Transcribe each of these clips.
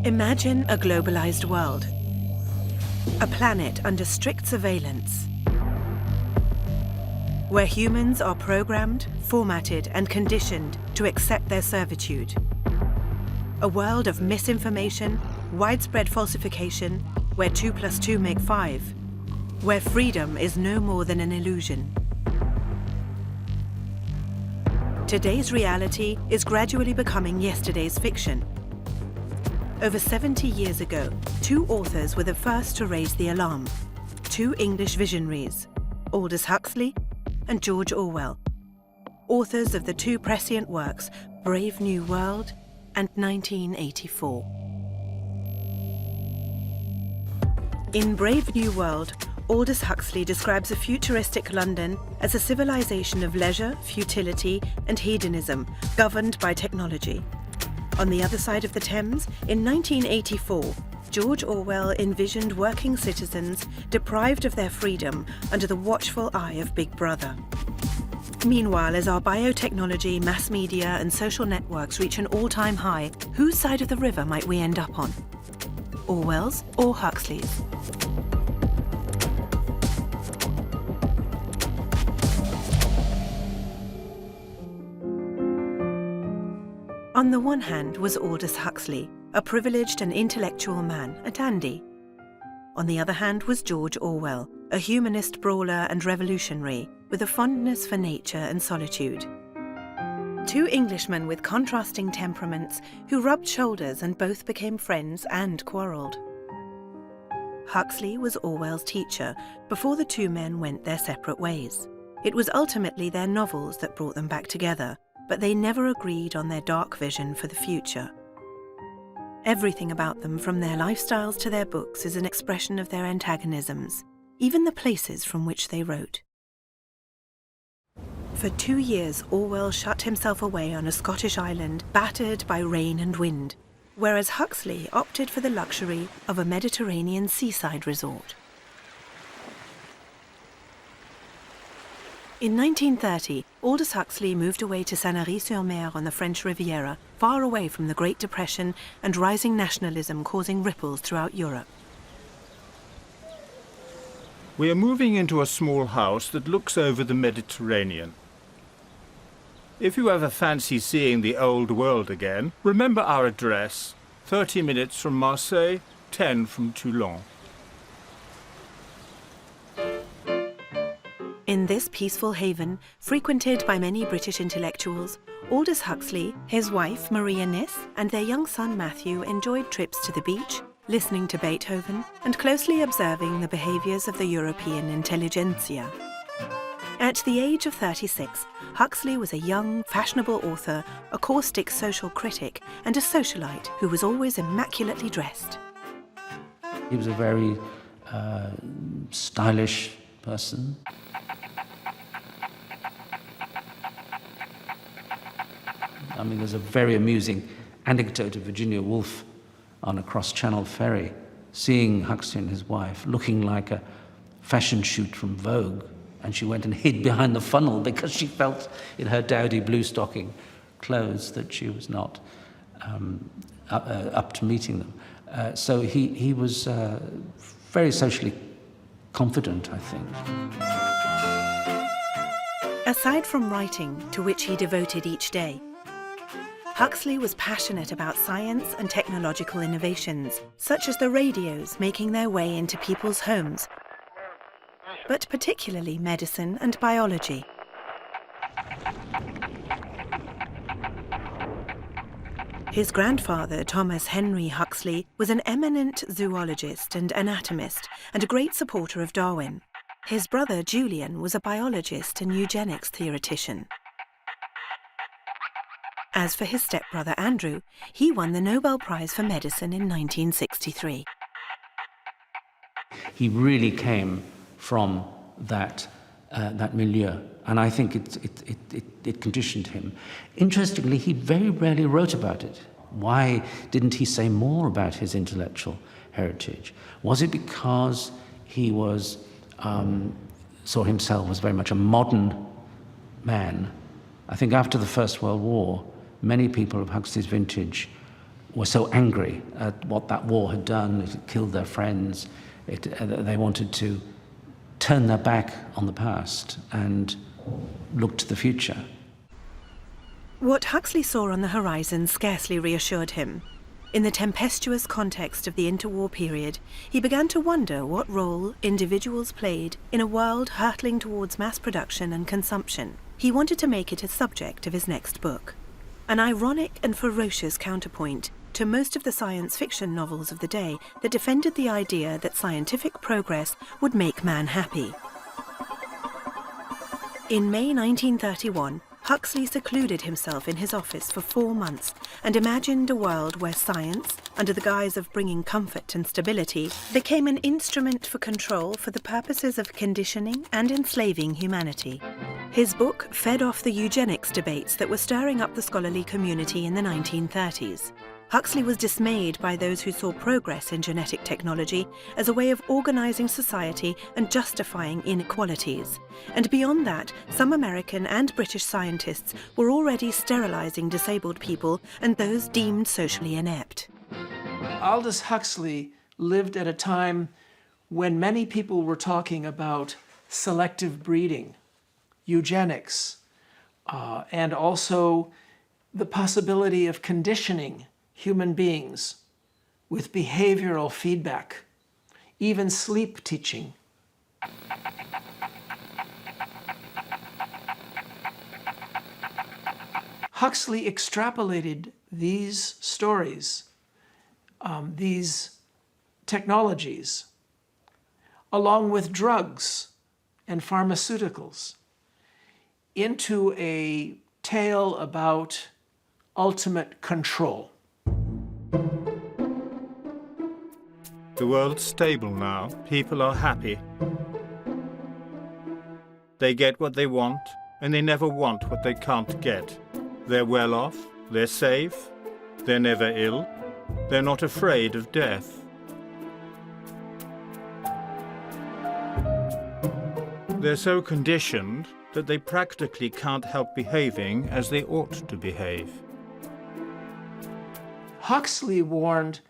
Imagine a globalized world, a planet under strict surveillance, where humans are programmed, formatted, and conditioned to accept their servitude. A world of misinformation, widespread falsification, where 2 + 2 make 5, where freedom is no more than an illusion. Today's reality is gradually becoming yesterday's fiction. Over 70 years ago, 2 authors were the first to raise the alarm. 2 English visionaries, Aldous Huxley and George Orwell, authors of the 2 prescient works, Brave New World and 1984. In Brave New World, Aldous Huxley describes a futuristic London as a civilization of leisure, futility, and hedonism, governed by technology. On the other side of the Thames, in 1984, George Orwell envisioned working citizens deprived of their freedom under the watchful eye of Big Brother. Meanwhile, as our biotechnology, mass media, and social networks reach an all-time high, whose side of the river might we end up on? Orwell's or Huxley's? On the one hand was Aldous Huxley, a privileged and intellectual man, a dandy. On the other hand was George Orwell, a humanist brawler and revolutionary, with a fondness for nature and solitude. 2 Englishmen with contrasting temperaments who rubbed shoulders and both became friends and quarrelled. Huxley was Orwell's teacher before the 2 men went their separate ways. It was ultimately their novels that brought them back together, but they never agreed on their dark vision for the future. Everything about them, from their lifestyles to their books, is an expression of their antagonisms, even the places from which they wrote. For 2 years, Orwell shut himself away on a Scottish island, battered by rain and wind, whereas Huxley opted for the luxury of a Mediterranean seaside resort. In 1930, Aldous Huxley moved away to Sanary-sur-Mer on the French Riviera, far away from the Great Depression and rising nationalism causing ripples throughout Europe. We are moving into a small house that looks over the Mediterranean. If you ever fancy seeing the old world again, remember our address: 30 minutes from Marseille, 10 from Toulon. In this peaceful haven, frequented by many British intellectuals, Aldous Huxley, his wife Maria Nis, and their young son Matthew enjoyed trips to the beach, listening to Beethoven, and closely observing the behaviours of the European intelligentsia. At the age of 36, Huxley was a young, fashionable author, a caustic social critic, and a socialite who was always immaculately dressed. He was a very stylish person. I mean, there's a very amusing anecdote of Virginia Woolf on a cross-channel ferry, seeing Huxley and his wife looking like a fashion shoot from Vogue, and she went and hid behind the funnel because she felt in her dowdy blue stocking clothes that she was not up to meeting them. So he was very socially confident, I think. Aside from writing, to which he devoted each day, Huxley was passionate about science and technological innovations, such as the radios making their way into people's homes, but particularly medicine and biology. His grandfather, Thomas Henry Huxley, was an eminent zoologist and anatomist, and a great supporter of Darwin. His brother, Julian, was a biologist and eugenics theoretician. As for his stepbrother, Andrew, he won the Nobel Prize for Medicine in 1963. He really came from that milieu, and I think it conditioned him. Interestingly, he very rarely wrote about it. Why didn't he say more about his intellectual heritage? Was it because he was saw himself as very much a modern man? I think after the First World War, many people of Huxley's vintage were so angry at what that war had done. It had killed their friends. They wanted to turn their back on the past and look to the future. What Huxley saw on the horizon scarcely reassured him. In the tempestuous context of the interwar period, he began to wonder what role individuals played in a world hurtling towards mass production and consumption. He wanted to make it a subject of his next book, an ironic and ferocious counterpoint to most of the science fiction novels of the day that defended the idea that scientific progress would make man happy. In May 1931, Huxley secluded himself in his office for 4 months and imagined a world where science, under the guise of bringing comfort and stability, became an instrument for control for the purposes of conditioning and enslaving humanity. His book fed off the eugenics debates that were stirring up the scholarly community in the 1930s. Huxley was dismayed by those who saw progress in genetic technology as a way of organising society and justifying inequalities. And beyond that, some American and British scientists were already sterilising disabled people and those deemed socially inept. Aldous Huxley lived at a time when many people were talking about selective breeding, eugenics, and also the possibility of conditioning human beings with behavioral feedback, even sleep teaching. Huxley extrapolated these stories, these technologies, along with drugs and pharmaceuticals, into a tale about ultimate control. The world's stable now. People are happy. They get what they want, and they never want what they can't get. They're well off, they're safe, they're never ill, they're not afraid of death. They're so conditioned that they practically can't help behaving as they ought to behave. Huxley warned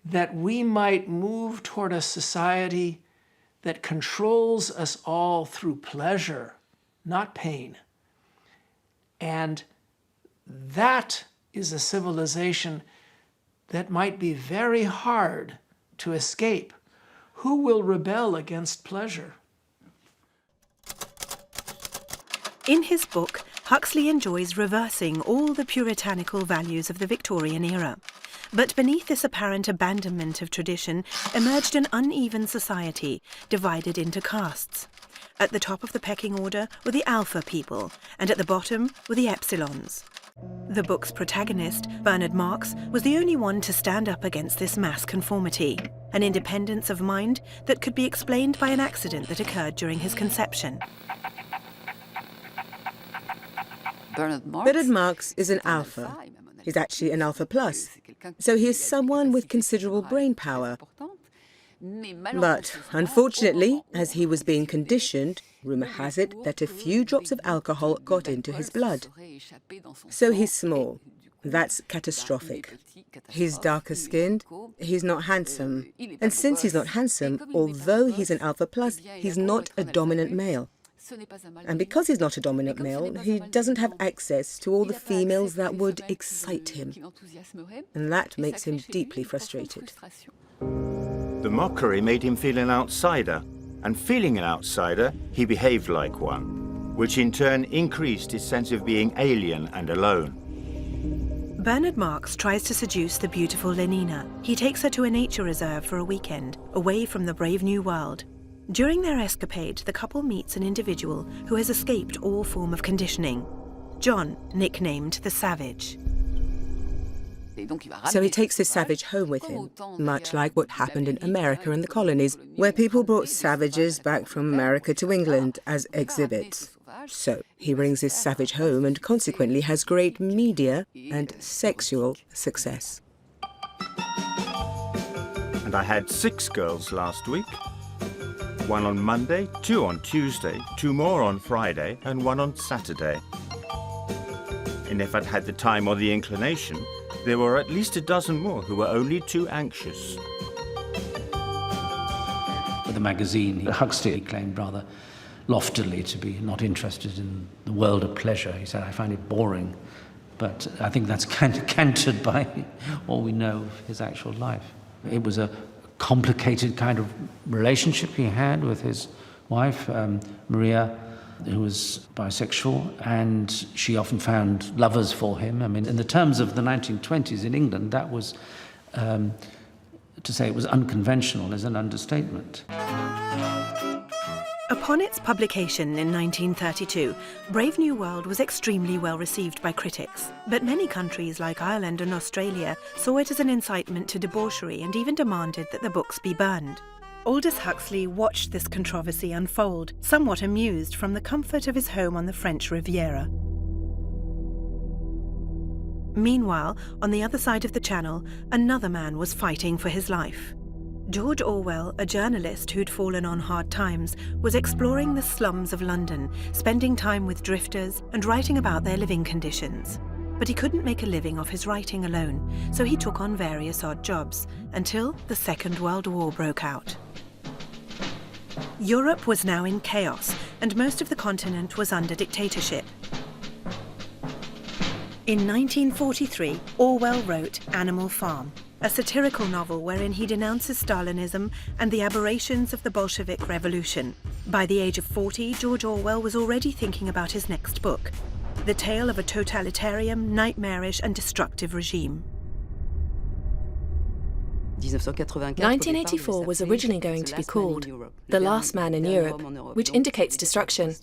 that we might move toward a society that controls us all through pleasure, not pain. And that is a civilization that might be very hard to escape. Who will rebel against pleasure? In his book, Huxley enjoys reversing all the puritanical values of the Victorian era. But beneath this apparent abandonment of tradition emerged an uneven society, divided into castes. At the top of the pecking order were the alpha people, and at the bottom were the epsilons. The book's protagonist, Bernard Marx, was the only one to stand up against this mass conformity, an independence of mind that could be explained by an accident that occurred during his conception. Bernard Marx is an alpha. He's actually an alpha plus, so he is someone with considerable brain power. But unfortunately, as he was being conditioned, rumour has it that a few drops of alcohol got into his blood. So he's small. That's catastrophic. He's darker skinned, he's not handsome. And since he's not handsome, although he's an alpha plus, he's not a dominant male. And because he's not a dominant male, he doesn't have access to all the females that would excite him. And that makes him deeply frustrated. The mockery made him feel an outsider, and feeling an outsider, he behaved like one, which in turn increased his sense of being alien and alone. Bernard Marx tries to seduce the beautiful Lenina. He takes her to a nature reserve for a weekend, away from the brave new world. During their escapade, the couple meets an individual who has escaped all form of conditioning. John, nicknamed the Savage. So he takes his savage home with him, much like what happened in America and the colonies, where people brought savages back from America to England as exhibits. So he brings his savage home and consequently has great media and sexual success. And I had 6 girls last week. 1 on Monday, 2 on Tuesday, 2 more on Friday, and 1 on Saturday. And if I'd had the time or the inclination, there were at least a dozen more who were only too anxious. With the magazine, Huxley claimed rather loftily to be not interested in the world of pleasure. He said, I find it boring. But I think that's kind of countered by all we know of his actual life. It was a complicated kind of relationship he had with his wife, Maria, who was bisexual, and she often found lovers for him. I mean, in the terms of the 1920s in England, that was, to say it was unconventional is an understatement. Upon its publication in 1932, Brave New World was extremely well received by critics, but many countries like Ireland and Australia saw it as an incitement to debauchery and even demanded that the books be burned. Aldous Huxley watched this controversy unfold, somewhat amused from the comfort of his home on the French Riviera. Meanwhile, on the other side of the Channel, another man was fighting for his life. George Orwell, a journalist who'd fallen on hard times, was exploring the slums of London, spending time with drifters and writing about their living conditions. But he couldn't make a living off his writing alone, so he took on various odd jobs, until the Second World War broke out. Europe was now in chaos, and most of the continent was under dictatorship. In 1943, Orwell wrote Animal Farm, a satirical novel wherein he denounces Stalinism and the aberrations of the Bolshevik Revolution. By the age of 40, George Orwell was already thinking about his next book, the tale of a totalitarian, nightmarish and destructive regime. 1984 was originally going to be called The Last Man in Europe, which indicates destruction.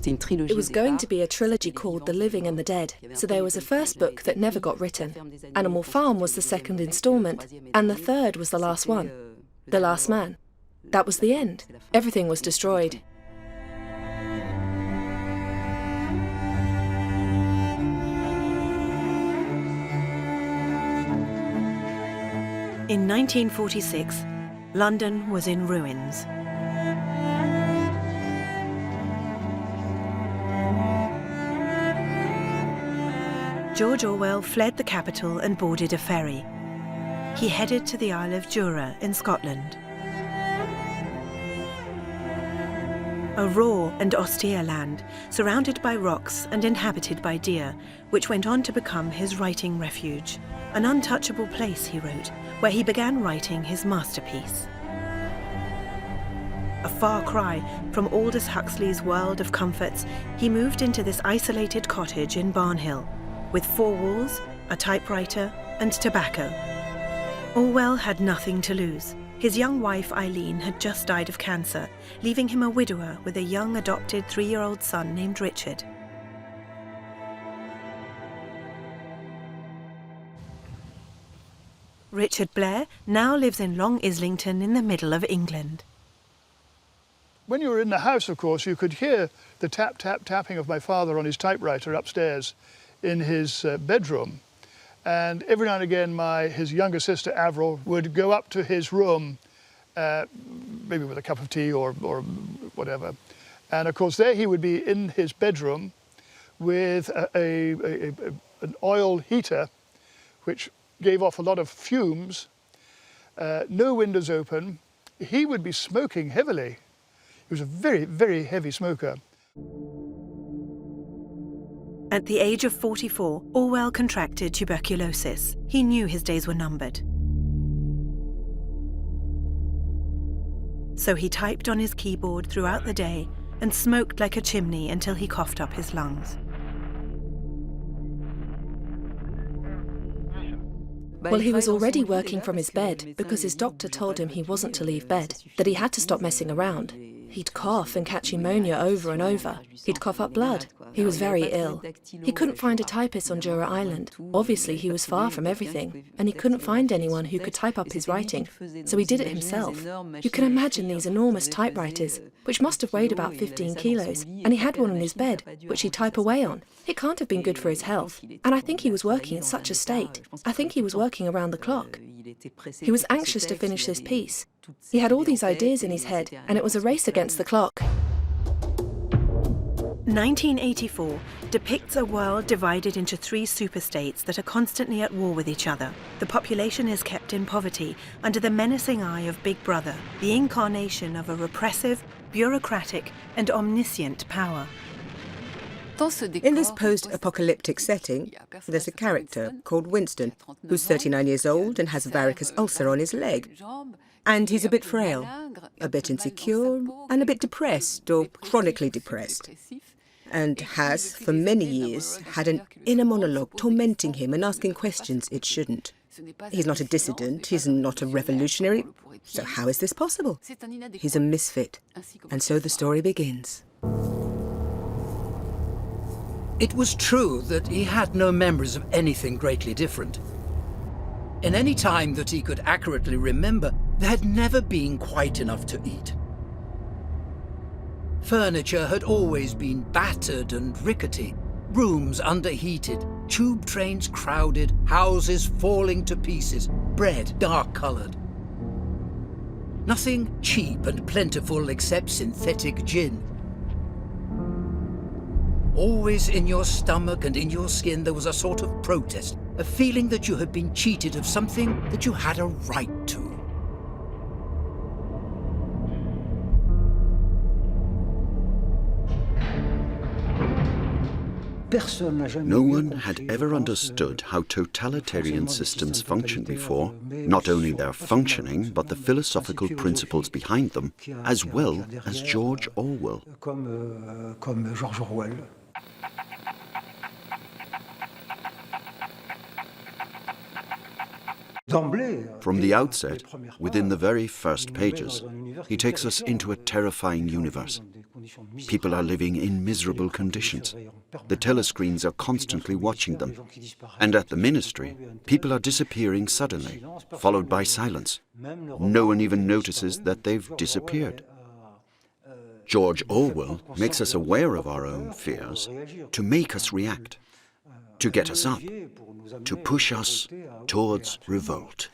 It was going to be a trilogy called The Living and the Dead, so there was a first book that never got written. Animal Farm was the second instalment, and the third was the last one, The Last Man. That was the end. Everything was destroyed. In 1946, London was in ruins. George Orwell fled the capital and boarded a ferry. He headed to the Isle of Jura in Scotland. A raw and austere land, surrounded by rocks and inhabited by deer, which went on to become his writing refuge. An untouchable place, he wrote, where he began writing his masterpiece. A far cry from Aldous Huxley's world of comforts, he moved into this isolated cottage in Barnhill, with 4 walls, a typewriter, and tobacco. Orwell had nothing to lose. His young wife Eileen had just died of cancer, leaving him a widower with a young adopted 3-year-old son named Richard. Richard Blair now lives in Long Islington in the middle of England. When you were in the house, of course, you could hear the tap, tap, tapping of my father on his typewriter upstairs in his bedroom. And every now and again, his younger sister, Avril, would go up to his room, maybe with a cup of tea or whatever. And of course, there he would be in his bedroom with an oil heater, which gave off a lot of fumes, no windows open. He would be smoking heavily. He was a very, very heavy smoker. At the age of 44, Orwell contracted tuberculosis. He knew his days were numbered. So he typed on his keyboard throughout the day and smoked like a chimney until he coughed up his lungs. Well, he was already working from his bed because his doctor told him he wasn't to leave bed, that he had to stop messing around. He'd cough and catch pneumonia over and over. He'd cough up blood. He was very ill. He couldn't find a typist on Jura Island. Obviously, he was far from everything, and he couldn't find anyone who could type up his writing, so he did it himself. You can imagine these enormous typewriters, which must have weighed about 15 kilos, and he had one on his bed, which he'd type away on. It can't have been good for his health, and I think he was working in such a state. I think he was working around the clock. He was anxious to finish this piece. He had all these ideas in his head, and it was a race against the clock. 1984 depicts a world divided into three superstates that are constantly at war with each other. The population is kept in poverty under the menacing eye of Big Brother, the incarnation of a repressive, bureaucratic and omniscient power. In this post-apocalyptic setting, there's a character called Winston, who's 39 years old and has a varicose ulcer on his leg. And he's a bit frail, a bit insecure, and a bit depressed, or chronically depressed. And has, for many years, had an inner monologue tormenting him and asking questions it shouldn't. He's not a dissident, he's not a revolutionary, so how is this possible? He's a misfit, and so the story begins. It was true that he had no memories of anything greatly different. In any time that he could accurately remember, there had never been quite enough to eat. Furniture had always been battered and rickety, rooms underheated, tube trains crowded, houses falling to pieces, bread dark-coloured. Nothing cheap and plentiful except synthetic gin. Always in your stomach and in your skin there was a sort of protest, a feeling that you had been cheated of something that you had a right to. No one had ever understood how totalitarian systems function before, not only their functioning, but the philosophical principles behind them, as well as George Orwell. From the outset, within the very first pages, he takes us into a terrifying universe. People are living in miserable conditions. The telescreens are constantly watching them. And at the ministry, people are disappearing suddenly, followed by silence. No one even notices that they've disappeared. George Orwell makes us aware of our own fears to make us react, to get us up, to push us towards revolt.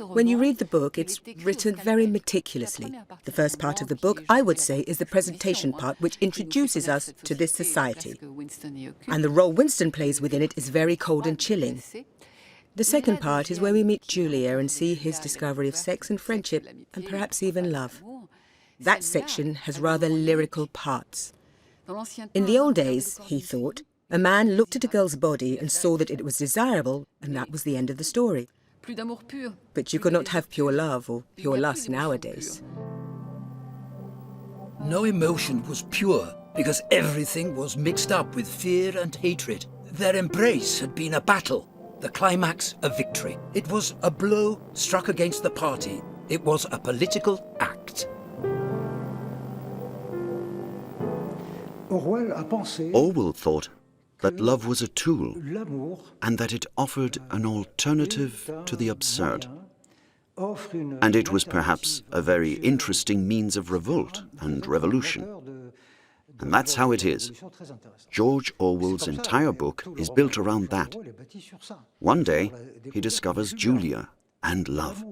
When you read the book, it's written very meticulously. The first part of the book, I would say, is the presentation part, which introduces us to this society. And the role Winston plays within it is very cold and chilling. The second part is where we meet Julia and see his discovery of sex and friendship, and perhaps even love. That section has rather lyrical parts. In the old days, he thought, a man looked at a girl's body and saw that it was desirable, and that was the end of the story. But you could not have pure love or pure lust nowadays. No emotion was pure, because everything was mixed up with fear and hatred. Their embrace had been a battle, the climax a victory. It was a blow struck against the party. It was a political act. Orwell thought that love was a tool and that it offered an alternative to the absurd. And it was perhaps a very interesting means of revolt and revolution. And that's how it is. George Orwell's entire book is built around that. One day, he discovers Julia and love.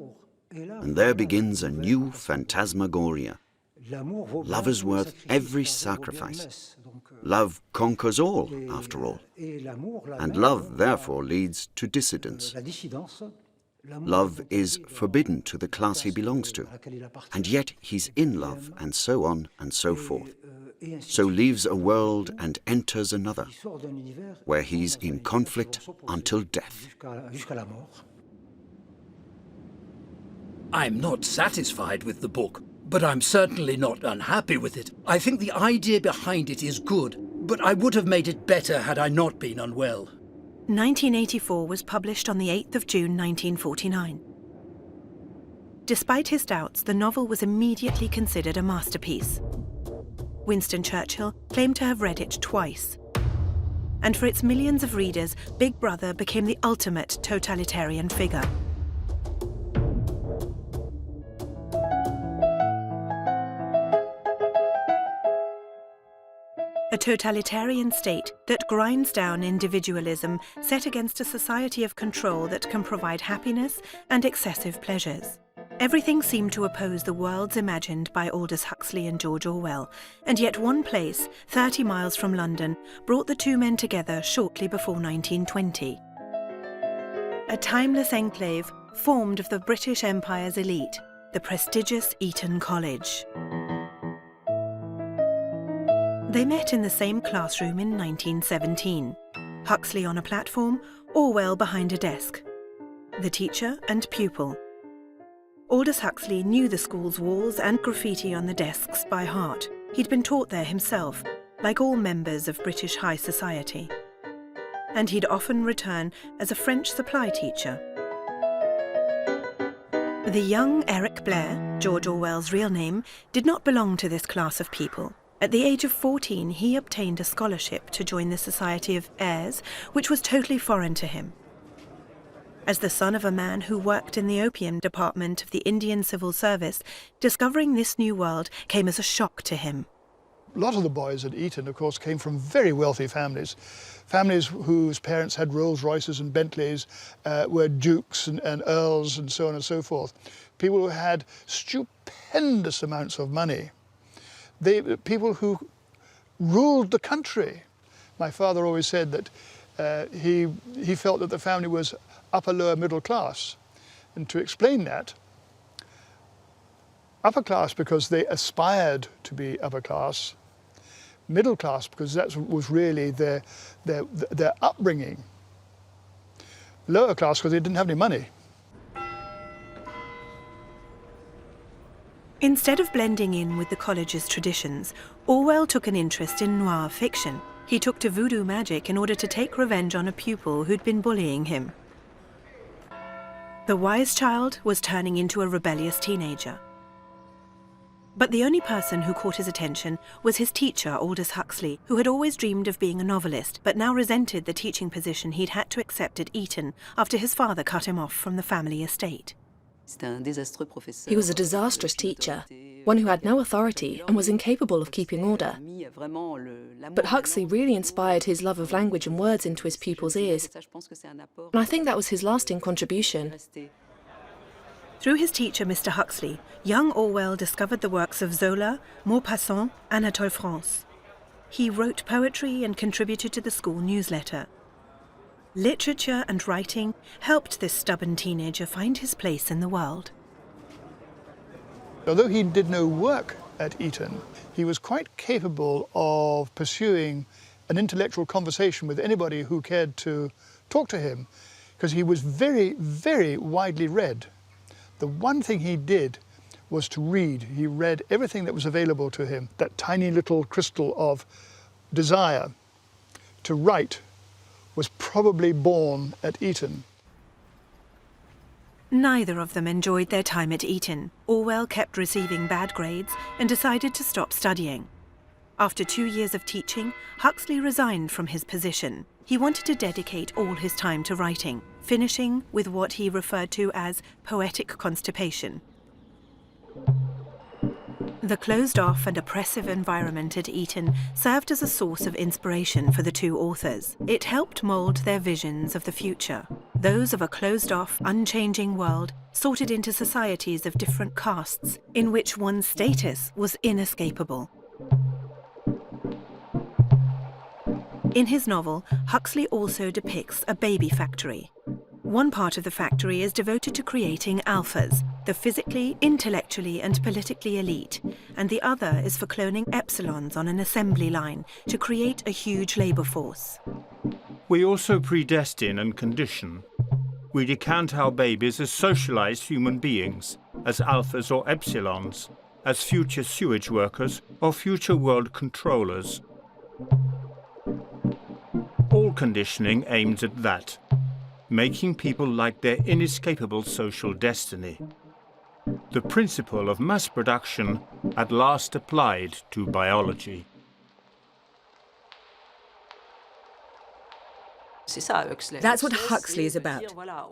And there begins a new phantasmagoria. Love is worth every sacrifice. Love conquers all, after all. And love, therefore, leads to dissidence. Love is forbidden to the class he belongs to. And yet he's in love, and so on and so forth. So leaves a world and enters another, where he's in conflict until death. I'm not satisfied with the book, but I'm certainly not unhappy with it. I think the idea behind it is good, but I would have made it better had I not been unwell. 1984 was published on the 8th of June 1949. Despite his doubts, the novel was immediately considered a masterpiece. Winston Churchill claimed to have read it twice. And for its millions of readers, Big Brother became the ultimate totalitarian figure. A totalitarian state that grinds down individualism set against a society of control that can provide happiness and excessive pleasures. Everything seemed to oppose the worlds imagined by Aldous Huxley and George Orwell, and yet one place, 30 miles from London, brought the two men together shortly before 1920. A timeless enclave formed of the British Empire's elite, the prestigious Eton College. They met in the same classroom in 1917. Huxley on a platform, Orwell behind a desk. The teacher and pupil. Aldous Huxley knew the school's walls and graffiti on the desks by heart. He'd been taught there himself, like all members of British high society. And he'd often return as a French supply teacher. The young Eric Blair, George Orwell's real name, did not belong to this class of people. At the age of 14, he obtained a scholarship to join the Society of Heirs, which was totally foreign to him. As the son of a man who worked in the opium department of the Indian Civil Service, discovering this new world came as a shock to him. A lot of the boys at Eton, of course, came from very wealthy families. Families whose parents had Rolls Royces and Bentleys, were dukes and earls and so on and so forth. People who had stupendous amounts of money. People who ruled the country. My father always said that he felt that the family was upper lower middle class. And to explain that, upper class because they aspired to be upper class, middle class because that was really their upbringing, lower class because they didn't have any money. Instead of blending in with the college's traditions, Orwell took an interest in noir fiction. He took to voodoo magic in order to take revenge on a pupil who'd been bullying him. The wise child was turning into a rebellious teenager. But the only person who caught his attention was his teacher, Aldous Huxley, who had always dreamed of being a novelist, but now resented the teaching position he'd had to accept at Eton after his father cut him off from the family estate. He was a disastrous teacher, one who had no authority and was incapable of keeping order. But Huxley really inspired his love of language and words into his pupils' ears, and I think that was his lasting contribution. Through his teacher, Mr. Huxley, young Orwell discovered the works of Zola, Maupassant, Anatole France. He wrote poetry and contributed to the school newsletter. Literature and writing helped this stubborn teenager find his place in the world. Although he did no work at Eton, he was quite capable of pursuing an intellectual conversation with anybody who cared to talk to him, because he was very, very widely read. The one thing he did was to read. He read everything that was available to him. That tiny little crystal of desire to write was probably born at Eton. Neither of them enjoyed their time at Eton. Orwell kept receiving bad grades and decided to stop studying. After 2 years of teaching, Huxley resigned from his position. He wanted to dedicate all his time to writing, finishing with what he referred to as poetic constipation. The closed-off and oppressive environment at Eton served as a source of inspiration for the two authors. It helped mould their visions of the future, those of a closed-off, unchanging world sorted into societies of different castes, in which one's status was inescapable. In his novel, Huxley also depicts a baby factory. One part of the factory is devoted to creating alphas, the physically, intellectually and politically elite, and the other is for cloning epsilons on an assembly line to create a huge labour force. We also predestine and condition. We decant our babies as socialised human beings, as alphas or epsilons, as future sewage workers or future world controllers. All conditioning aims at that, making people like their inescapable social destiny. The principle of mass production at last applied to biology. That's what Huxley is about.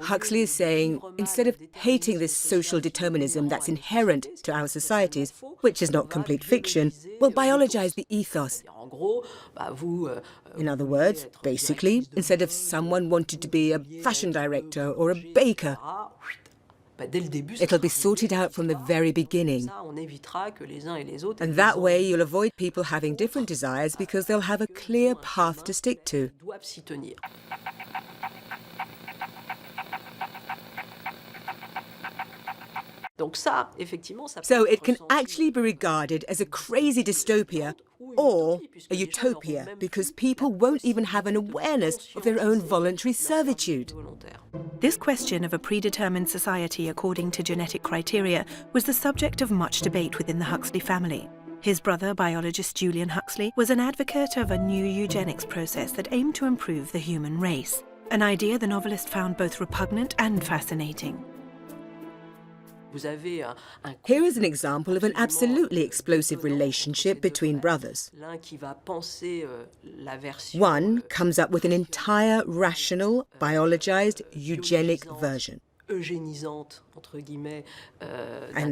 Huxley is saying, instead of hating this social determinism that's inherent to our societies, which is not complete fiction, we'll biologize the ethos. In other words, basically, instead of someone wanting to be a fashion director or a baker, It'll be sorted out from the very beginning. And that way you'll avoid people having different desires because they'll have a clear path to stick to. So it can actually be regarded as a crazy dystopia or a utopia because people won't even have an awareness of their own voluntary servitude. This question of a predetermined society according to genetic criteria was the subject of much debate within the Huxley family. His brother, biologist Julian Huxley, was an advocate of a new eugenics process that aimed to improve the human race, an idea the novelist found both repugnant and fascinating. Here is an example of an absolutely explosive relationship between brothers. One comes up with an entire rational, biologized, eugenic version. And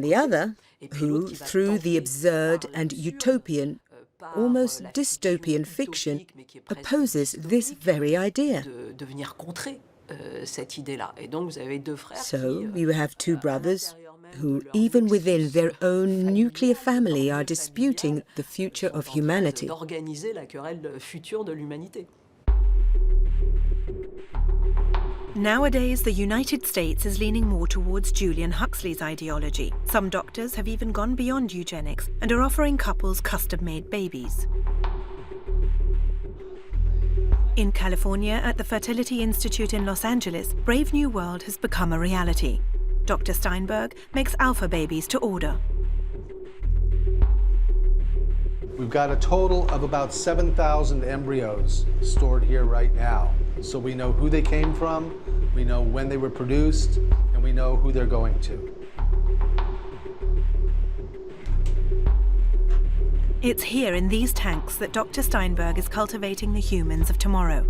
the other, who, through the absurd and utopian, almost dystopian fiction, opposes this very idea. So you have two brothers who, even within their own nuclear family, are disputing the future of humanity. Nowadays, the United States is leaning more towards Julian Huxley's ideology. Some doctors have even gone beyond eugenics and are offering couples custom-made babies. In California, at the Fertility Institute in Los Angeles, Brave New World has become a reality. Dr. Steinberg makes alpha babies to order. We've got a total of about 7,000 embryos stored here right now. So we know who they came from, we know when they were produced, and we know who they're going to. It's here in these tanks that Dr. Steinberg is cultivating the humans of tomorrow.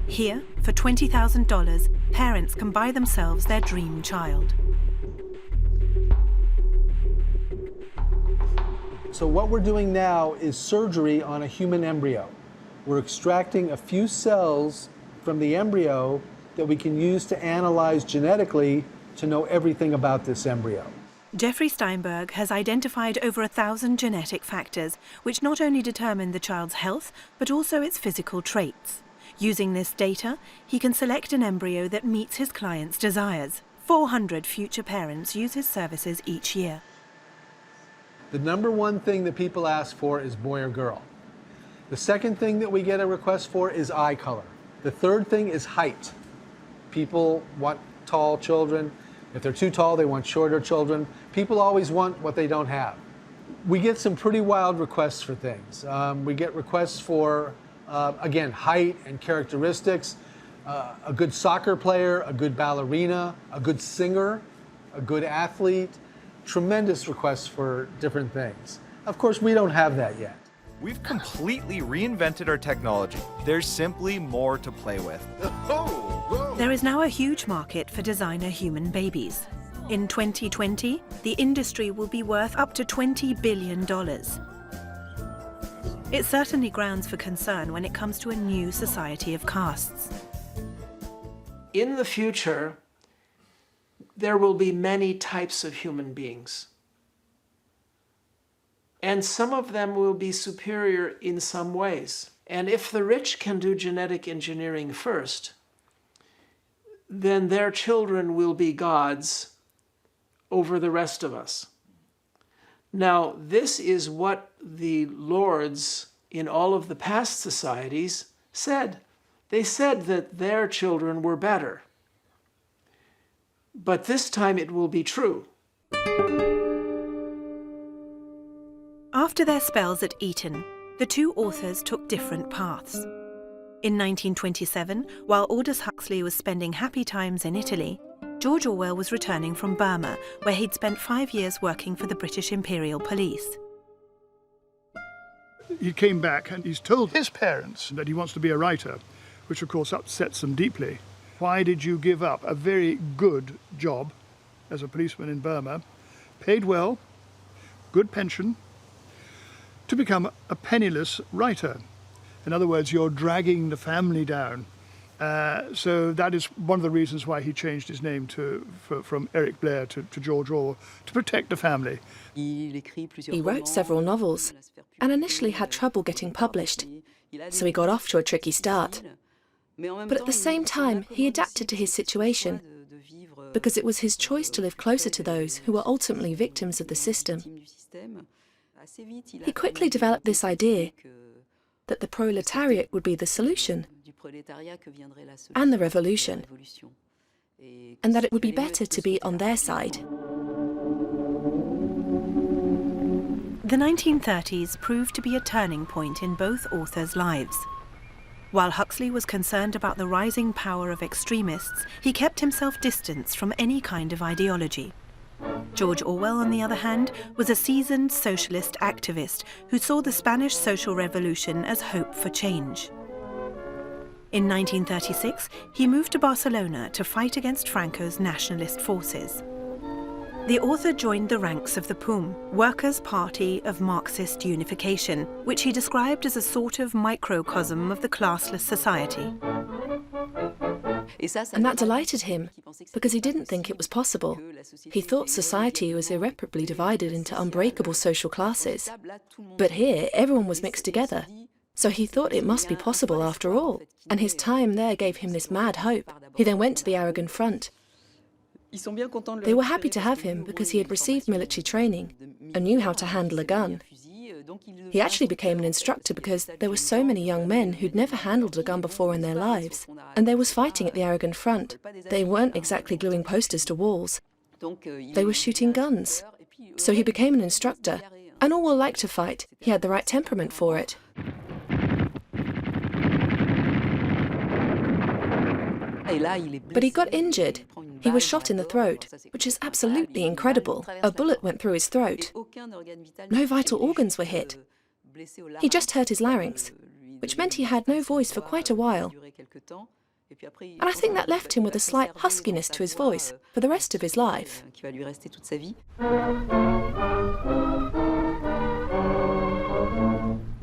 Here, for $20,000, parents can buy themselves their dream child. So what we're doing now is surgery on a human embryo. We're extracting a few cells from the embryo that we can use to analyze genetically to know everything about this embryo. Jeffrey Steinberg has identified over 1,000 genetic factors, which not only determine the child's health, but also its physical traits. Using this data, he can select an embryo that meets his client's desires. 400 future parents use his services each year. The number one thing that people ask for is boy or girl. The second thing that we get a request for is eye color. The third thing is height. People want tall children. If they're too tall, they want shorter children. People always want what they don't have. We get some pretty wild requests for things. We get requests for, again, height and characteristics, a good soccer player, a good ballerina, a good singer, a good athlete, tremendous requests for different things. Of course, we don't have that yet. We've completely reinvented our technology. There's simply more to play with. There is now a huge market for designer human babies. In 2020, the industry will be worth up to $20 billion. It's certainly grounds for concern when it comes to a new society of castes. In the future, there will be many types of human beings. And some of them will be superior in some ways. And if the rich can do genetic engineering first, then their children will be gods over the rest of us. Now, this is what the lords in all of the past societies said. They said that their children were better. But this time it will be true. After their spells at Eton, the two authors took different paths. In 1927, while Aldous Huxley was spending happy times in Italy, George Orwell was returning from Burma, where he'd spent 5 years working for the British Imperial Police. He came back and he's told his parents that he wants to be a writer, which of course upsets them deeply. Why did you give up a very good job as a policeman in Burma, paid well, good pension, to become a penniless writer? In other words, you're dragging the family down So that is one of the reasons why he changed his name from Eric Blair to George Orwell, to protect the family. He wrote several novels and initially had trouble getting published, so he got off to a tricky start. But at the same time, he adapted to his situation because it was his choice to live closer to those who were ultimately victims of the system. He quickly developed this idea that the proletariat would be the solution and the revolution, and that it would be better to be on their side. The 1930s proved to be a turning point in both authors' lives. While Huxley was concerned about the rising power of extremists, he kept himself distanced from any kind of ideology. George Orwell, on the other hand, was a seasoned socialist activist who saw the Spanish social revolution as hope for change. In 1936, he moved to Barcelona to fight against Franco's nationalist forces. The author joined the ranks of the PUM, Workers' Party of Marxist Unification, which he described as a sort of microcosm of the classless society. And that delighted him, because he didn't think it was possible. He thought society was irreparably divided into unbreakable social classes. But here, everyone was mixed together. So he thought it must be possible after all, and his time there gave him this mad hope. He then went to the Aragon front. They were happy to have him because he had received military training and knew how to handle a gun. He actually became an instructor because there were so many young men who'd never handled a gun before in their lives, and there was fighting at the Aragon front. They weren't exactly gluing posters to walls. They were shooting guns. So he became an instructor, and Orwell liked to fight. He had the right temperament for it. But he got injured. He was shot in the throat, which is absolutely incredible. A bullet went through his throat. No vital organs were hit. He just hurt his larynx, which meant he had no voice for quite a while. And I think that left him with a slight huskiness to his voice for the rest of his life.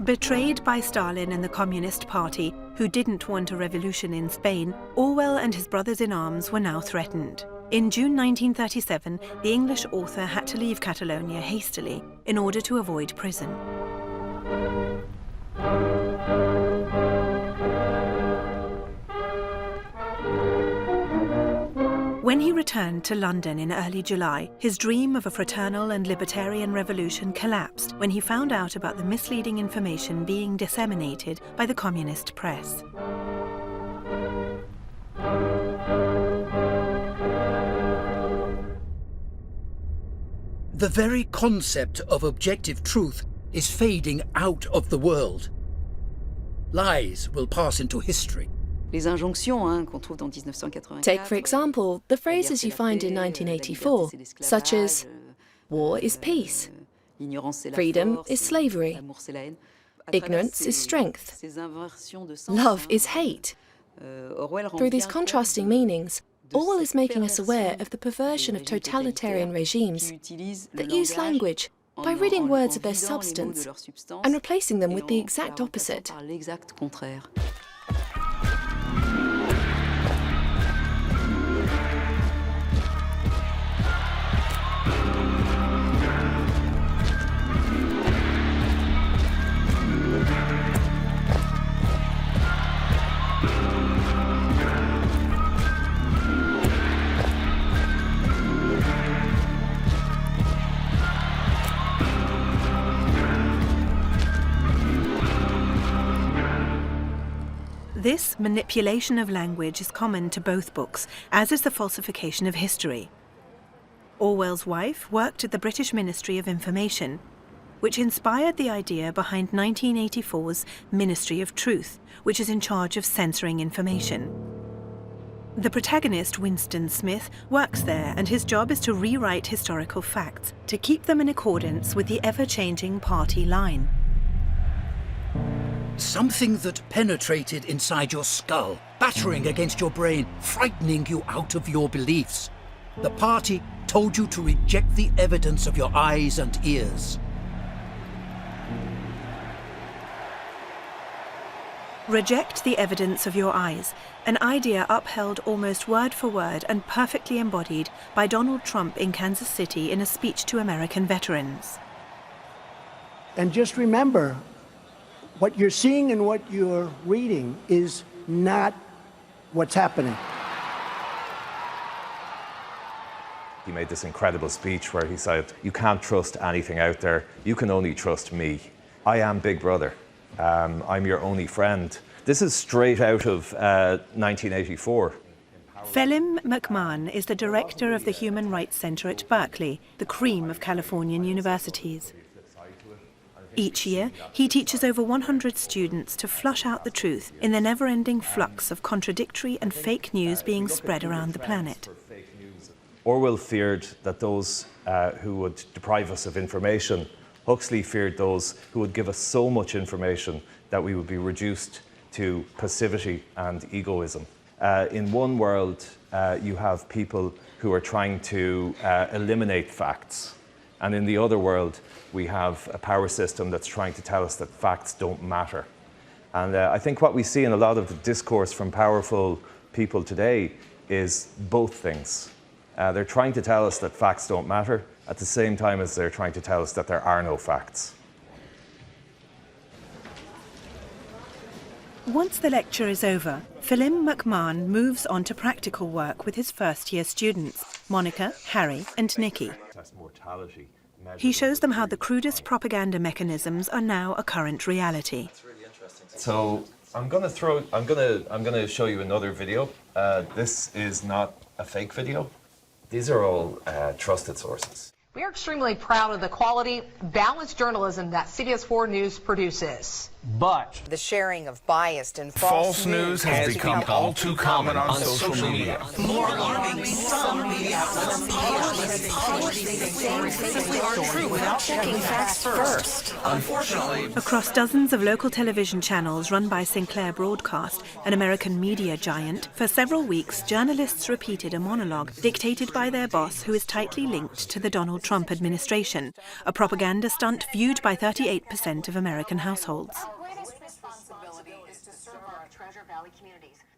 Betrayed by Stalin and the Communist Party, who didn't want a revolution in Spain, Orwell and his brothers-in-arms were now threatened. In June 1937, the English author had to leave Catalonia hastily in order to avoid prison. When he returned to London in early July, his dream of a fraternal and libertarian revolution collapsed when he found out about the misleading information being disseminated by the communist press. The very concept of objective truth is fading out of the world. Lies will pass into history. Take, for example, the phrases you find in 1984, such as, war is peace, freedom is slavery, ignorance is strength, love is hate. Through these contrasting meanings, Orwell is making us aware of the perversion of totalitarian regimes that use language by ridding words of their substance and replacing them with the exact opposite. This manipulation of language is common to both books, as is the falsification of history. Orwell's wife worked at the British Ministry of Information, which inspired the idea behind 1984's Ministry of Truth, which is in charge of censoring information. The protagonist, Winston Smith, works there, and his job is to rewrite historical facts to keep them in accordance with the ever-changing party line. Something that penetrated inside your skull, battering against your brain, frightening you out of your beliefs. The party told you to reject the evidence of your eyes and ears. Reject the evidence of your eyes, an idea upheld almost word for word and perfectly embodied by Donald Trump in Kansas City in a speech to American veterans. And just remember, what you're seeing and what you're reading is not what's happening. He made this incredible speech where he said, "You can't trust anything out there. You can only trust me. I am Big Brother. I'm your only friend." This is straight out of 1984. Phelim McMahon is the director of the Human Rights Center at Berkeley, the cream of Californian universities. Each year, he teaches over 100 students to flush out the truth in the never-ending flux of contradictory and fake news being spread around the planet. Orwell feared that those who would deprive us of information. Huxley feared those who would give us so much information that we would be reduced to passivity and egoism. In one world, you have people who are trying to eliminate facts. And in the other world, we have a power system that's trying to tell us that facts don't matter. And I think what we see in a lot of the discourse from powerful people today is both things. They're trying to tell us that facts don't matter at the same time as they're trying to tell us that there are no facts. Once the lecture is over, Phelim McMahon moves on to practical work with his first-year students, Monica, Harry and Nikki. He shows them how the crudest propaganda mechanisms are now a current reality. So I'm going to show you another video. This is not a fake video. These are all trusted sources. We are extremely proud of the quality, balanced journalism that CBS 4 News produces. But the sharing of biased and false news has become all too common on social media. More alarming, some media outlets publish things that aren't true without checking facts first. Unfortunately, across dozens of local television channels run by Sinclair Broadcast, an American media giant, for several weeks journalists repeated a monologue dictated by their boss, who is tightly linked to the Donald Trump administration, a propaganda stunt viewed by 38% of American households.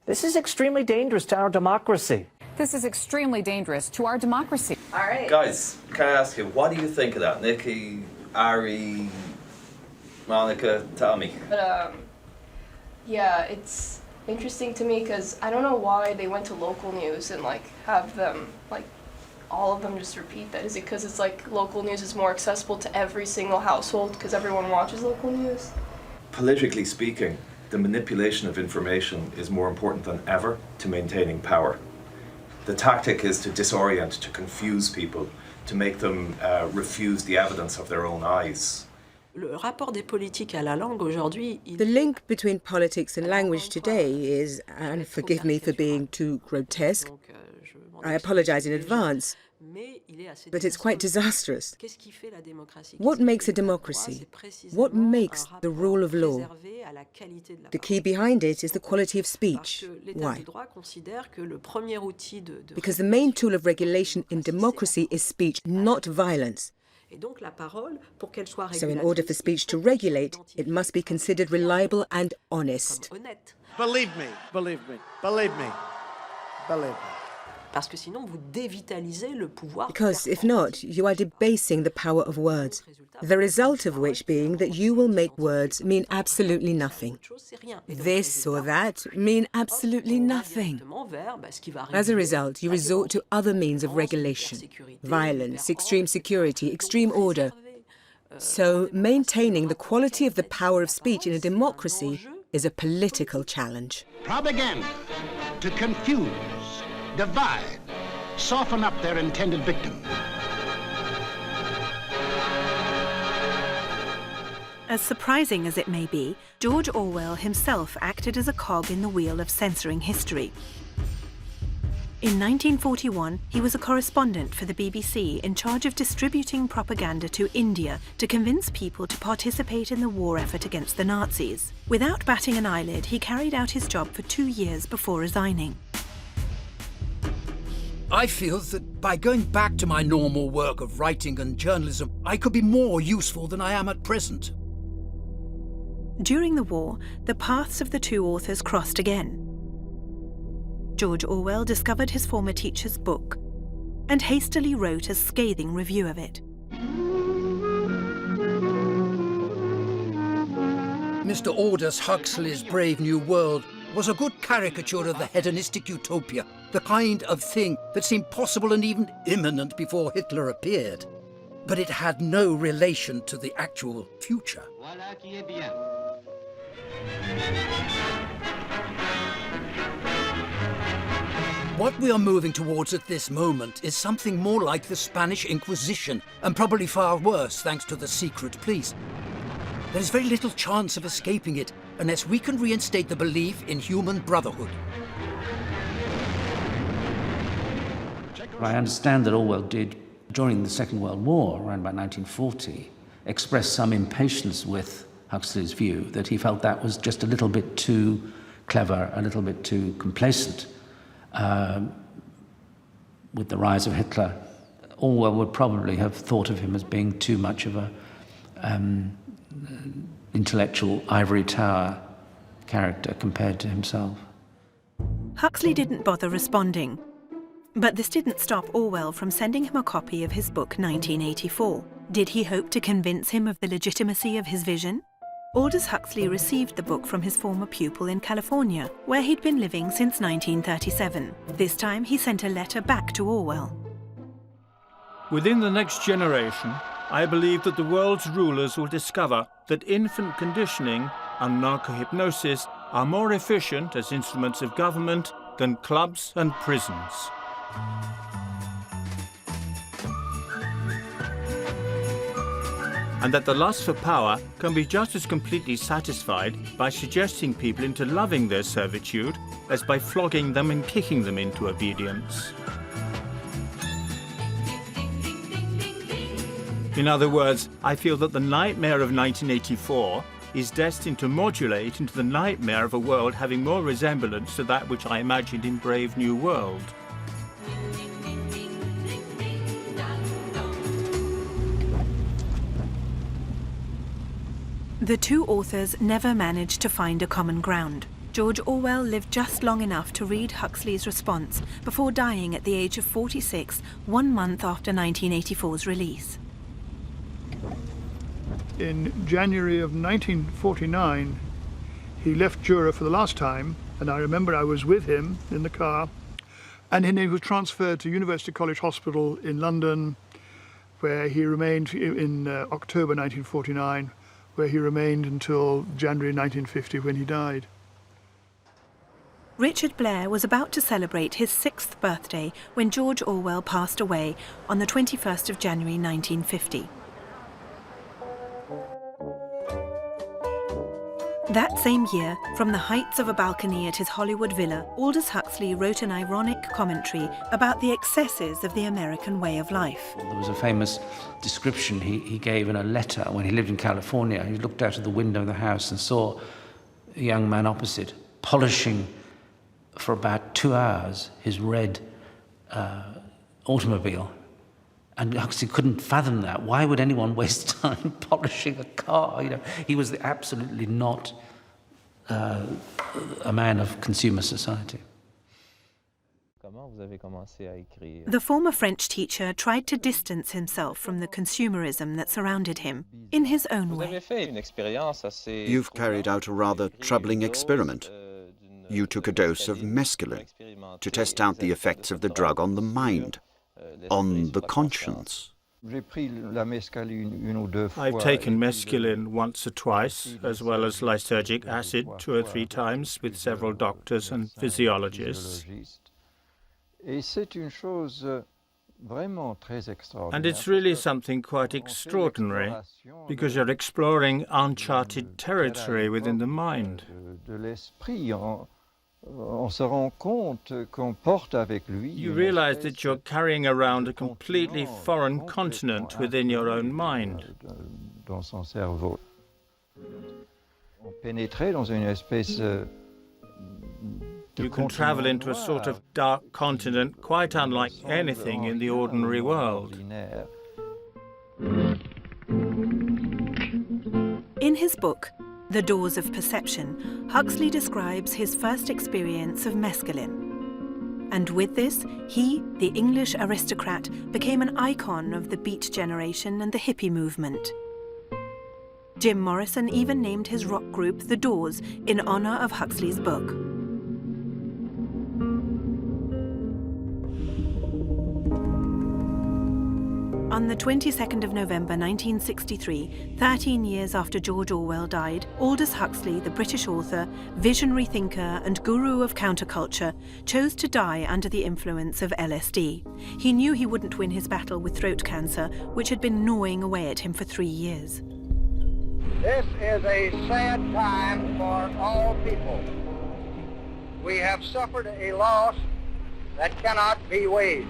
This is extremely dangerous to our democracy. This is extremely dangerous to our democracy. All right. Guys, can I ask you, what do you think of that? Nikki, Ari, Monica, tell me. But, yeah, it's interesting to me because I don't know why they went to local news and, like, have them, like, all of them just repeat that. Is it because it's, like, local news is more accessible to every single household because everyone watches local news? Politically speaking, the manipulation of information is more important than ever to maintaining power. The tactic is to disorient, to confuse people, to make them refuse the evidence of their own eyes. The link between politics and language today is, and forgive me for being too grotesque, I apologize in advance, but it's quite disastrous. What makes a democracy? What makes the rule of law? The key behind it is the quality of speech. Why? Because the main tool of regulation in democracy is speech, not violence. So in order for speech to regulate, it must be considered reliable and honest. Believe me, believe me, believe me, believe me. Because if not, you are debasing the power of words, the result of which being that you will make words mean absolutely nothing. This or that mean absolutely nothing. As a result, you resort to other means of regulation: violence, extreme security, extreme order. So maintaining the quality of the power of speech in a democracy is a political challenge. Propaganda to confuse, divide, soften up their intended victim. As surprising as it may be, George Orwell himself acted as a cog in the wheel of censoring history. In 1941, he was a correspondent for the BBC in charge of distributing propaganda to India to convince people to participate in the war effort against the Nazis. Without batting an eyelid, he carried out his job for 2 years before resigning. I feel that by going back to my normal work of writing and journalism, I could be more useful than I am at present. During the war, the paths of the two authors crossed again. George Orwell discovered his former teacher's book and hastily wrote a scathing review of it. Mr. Aldous Huxley's Brave New World was a good caricature of the hedonistic utopia, the kind of thing that seemed possible and even imminent before Hitler appeared. But it had no relation to the actual future. What we are moving towards at this moment is something more like the Spanish Inquisition, and probably far worse thanks to the secret police. There is very little chance of escaping it unless we can reinstate the belief in human brotherhood. I understand that Orwell did, during the Second World War, around about 1940, express some impatience with Huxley's view, that he felt that was just a little bit too clever, a little bit too complacent. With the rise of Hitler, Orwell would probably have thought of him as being too much of a intellectual ivory tower character compared to himself. Huxley didn't bother responding, but this didn't stop Orwell from sending him a copy of his book 1984. Did he hope to convince him of the legitimacy of his vision? Aldous Huxley received the book from his former pupil in California, where he'd been living since 1937. This time he sent a letter back to Orwell. Within the next generation, I believe that the world's rulers will discover that infant conditioning and narco-hypnosis are more efficient as instruments of government than clubs and prisons. And that the lust for power can be just as completely satisfied by suggesting people into loving their servitude as by flogging them and kicking them into obedience. In other words, I feel that the nightmare of 1984 is destined to modulate into the nightmare of a world having more resemblance to that which I imagined in Brave New World. The two authors never managed to find a common ground. George Orwell lived just long enough to read Huxley's response before dying at the age of 46, 1 month after 1984's release. In January of 1949, he left Jura for the last time, and I remember I was with him in the car, and then he was transferred to University College Hospital in London, where he remained in October 1949, where he remained until January 1950 when he died. Richard Blair was about to celebrate his 6th birthday when George Orwell passed away on the 21st of January 1950. That same year, from the heights of a balcony at his Hollywood villa, Aldous Huxley wrote an ironic commentary about the excesses of the American way of life. There was a famous description he gave in a letter when he lived in California. He looked out of the window of the house and saw a young man opposite polishing for about 2 hours his red automobile. And Huxley couldn't fathom that. Why would anyone waste time polishing a car? You know, he was absolutely not a man of consumer society. The former French teacher tried to distance himself from the consumerism that surrounded him, in his own way. You've carried out a rather troubling experiment. You took a dose of mescaline to test out the effects of the drug on the mind, on the conscience. I've taken mescaline once or twice, as well as lysergic acid 2 or 3 times with several doctors and physiologists. And it's really something quite extraordinary, because you're exploring uncharted territory within the mind. You realize that you're carrying around a completely foreign continent within your own mind. You can travel into a sort of dark continent quite unlike anything in the ordinary world. In his book, The Doors of Perception, Huxley describes his first experience of mescaline. And with this, he, the English aristocrat, became an icon of the Beat Generation and the hippie movement. Jim Morrison even named his rock group The Doors in honor of Huxley's book. On the 22nd of November 1963, 13 years after George Orwell died, Aldous Huxley, the British author, visionary thinker and guru of counterculture, chose to die under the influence of LSD. He knew he wouldn't win his battle with throat cancer, which had been gnawing away at him for 3 years. This is a sad time for all people. We have suffered a loss that cannot be weighed.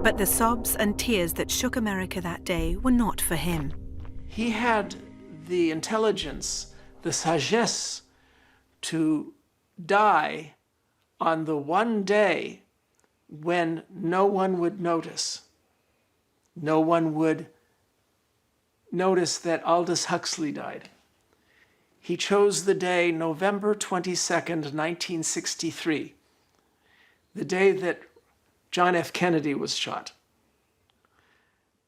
But the sobs and tears that shook America that day were not for him. He had the intelligence, the sagesse to die on the one day when no one would notice. No one would notice that Aldous Huxley died. He chose the day November 22nd, 1963, the day that John F. Kennedy was shot.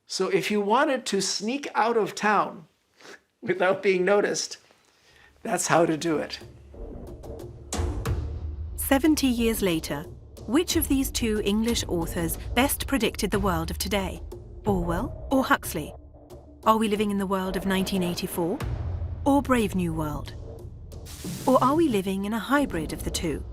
So if you wanted to sneak out of town without being noticed, that's how to do it. 70 years later, which of these two English authors best predicted the world of today? Orwell or Huxley? Are we living in the world of 1984 or Brave New World? Or are we living in a hybrid of the two?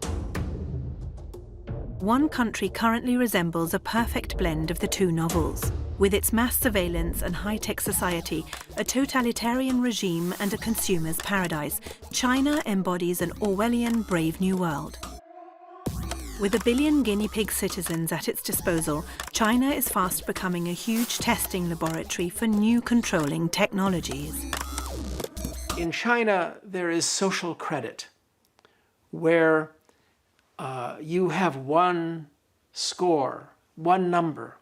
One country currently resembles a perfect blend of the two novels. With its mass surveillance and high-tech society, a totalitarian regime and a consumer's paradise, China embodies an Orwellian Brave New World. With 1 billion guinea pig citizens at its disposal, China is fast becoming a huge testing laboratory for new controlling technologies. In China, there is social credit, where you have one score, one number,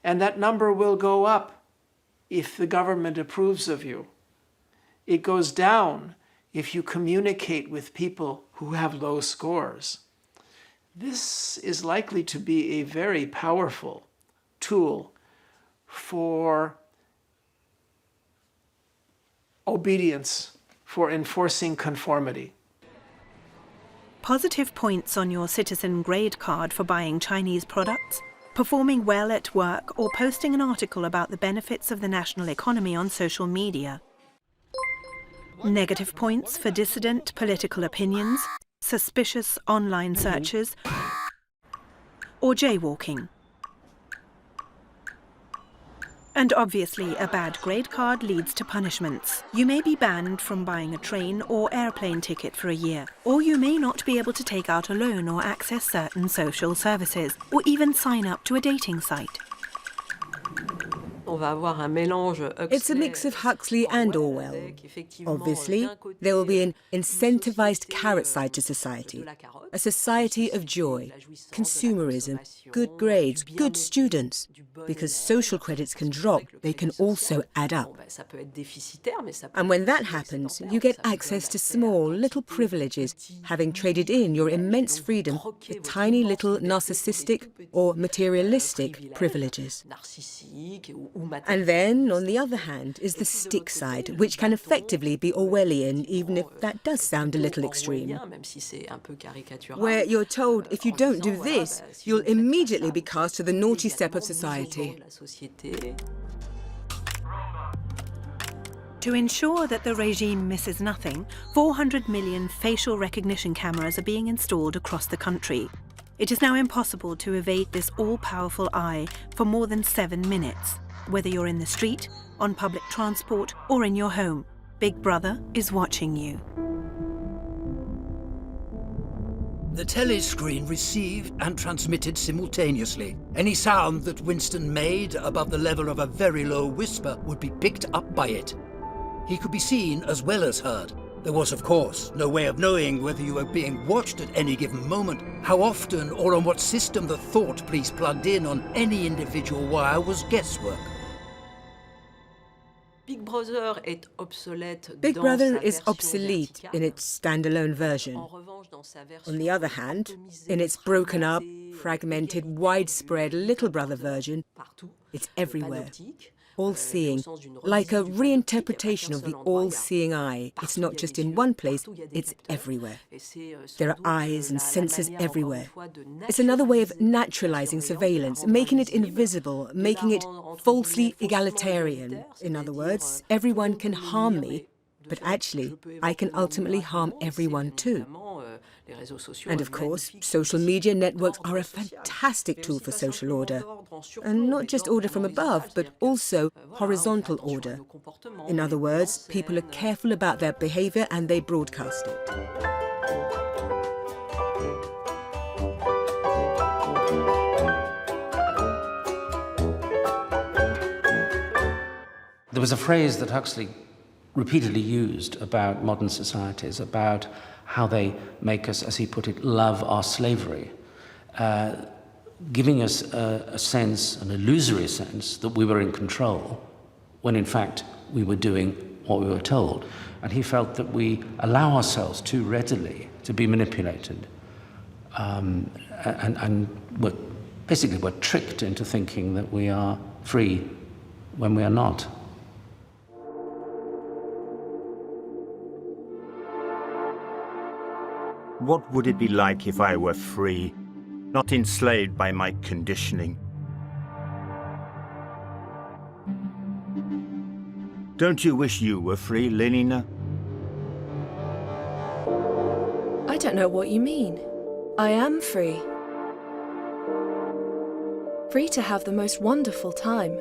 and that number will go up if the government approves of you. It goes down if you communicate with people who have low scores. This is likely to be a very powerful tool for obedience, for enforcing conformity. Positive points on your citizen grade card for buying Chinese products, performing well at work, or posting an article about the benefits of the national economy on social media. Negative points for dissident political opinions, suspicious online searches, or jaywalking. And obviously, a bad grade card leads to punishments. You may be banned from buying a train or airplane ticket for a year, or you may not be able to take out a loan or access certain social services, or even sign up to a dating site. It's a mix of Huxley and Orwell. Obviously, there will be an incentivized carrot side to society, a society of joy, consumerism, good grades, good students. Because social credits can drop, they can also add up. And when that happens, you get access to small, little privileges, having traded in your immense freedom for tiny little narcissistic or materialistic privileges. And then, on the other hand, is the stick side, which can effectively be Orwellian, even if that does sound a little extreme. Where you're told if you don't do this, you'll immediately be cast to the naughty step of society. To ensure that the regime misses nothing, 400 million facial recognition cameras are being installed across the country. It is now impossible to evade this all-powerful eye for more than 7 minutes. Whether you're in the street, on public transport, or in your home, Big Brother is watching you. The telescreen received and transmitted simultaneously. Any sound that Winston made above the level of a very low whisper would be picked up by it. He could be seen as well as heard. There was, of course, no way of knowing whether you were being watched at any given moment. How often or on what system the thought police plugged in on any individual wire was guesswork. Big Brother is obsolete in its standalone version. On the other hand, in its broken up, fragmented, widespread Little Brother version, it's everywhere. All-seeing, like a reinterpretation of the all-seeing eye. It's not just in one place, it's everywhere. There are eyes and senses everywhere. It's another way of naturalizing surveillance, making it invisible, making it falsely egalitarian. In other words, everyone can harm me, but actually, I can ultimately harm everyone too. And of course, social media networks are a fantastic tool for social order. And not just order from above, but also horizontal order. In other words, people are careful about their behavior and they broadcast it. There was a phrase that Huxley repeatedly used about modern societies, about how they make us, as he put it, love our slavery, giving us a sense, an illusory sense, that we were in control, when in fact we were doing what we were told. And he felt that we allow ourselves too readily to be manipulated, and we're tricked into thinking that we are free when we are not. What would it be like if I were free, not enslaved by my conditioning? Don't you wish you were free, Lenina? I don't know what you mean. I am free. Free to have the most wonderful time.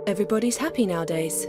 Everybody's happy nowadays.